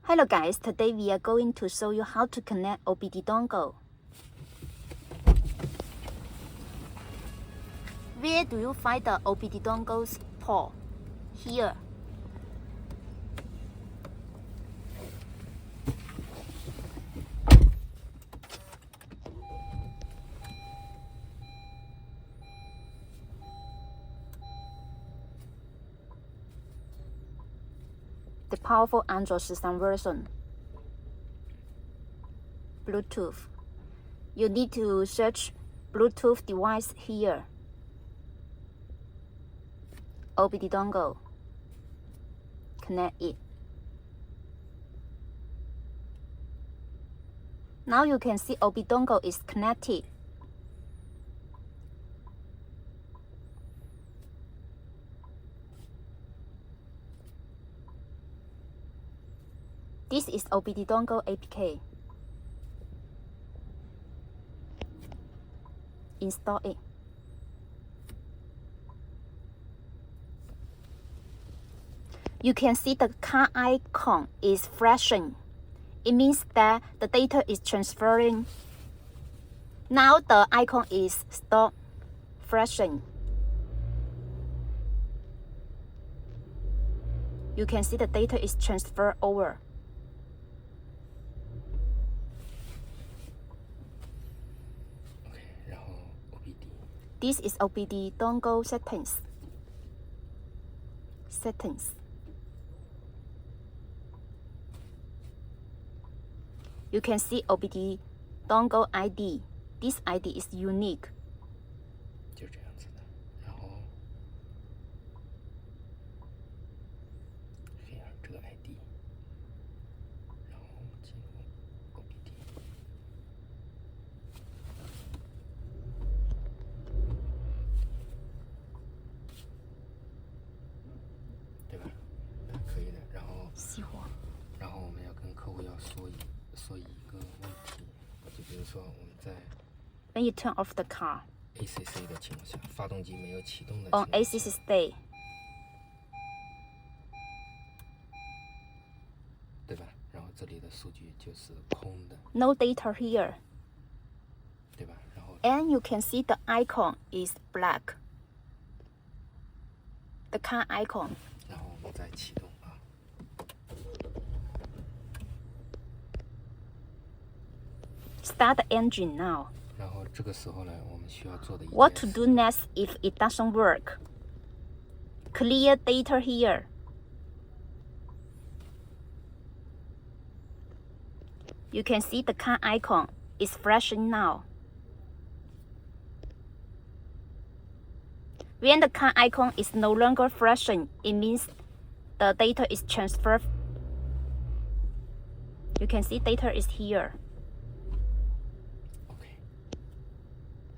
Hello guys, today we are going to show you how to connect OBD dongle. Where do you find the OBD dongle's port? Here. The powerful Android system version. Bluetooth. You need to search Bluetooth device here. OBD dongle. Connect it. Now you can see OBD dongle is connected. This is OBD dongle APK. Install it. You can see the car icon is flashing. It means that the data is transferring. Now the icon is stop flashing. You can see the data is transferred over. This is OBD dongle settings. You can see OBD dongle ID. This ID is unique. 就这样子的，然后 here 这个 ID， 然后进入 OBD， 对吧？可以的。然后熄火。然后我们要跟客户要说一个问题，就比如说我们在 When you turn off the car ACC 的情况下，发动机没有启动的情况 on 下 ACC stay, 对吧？然后这里的数据就是空的， no data here, 对吧？然后 and you can see the icon is black. The car icon. 然后我们再启动啊。 Start the engine now. 然后这个时候呢，我们需要做的一件 What to 事 do next if it doesn't work? Clear data here. You can see the car icon is flashing now. When the car icon is no longer flashing, it means the data is transferred. You can see data is here.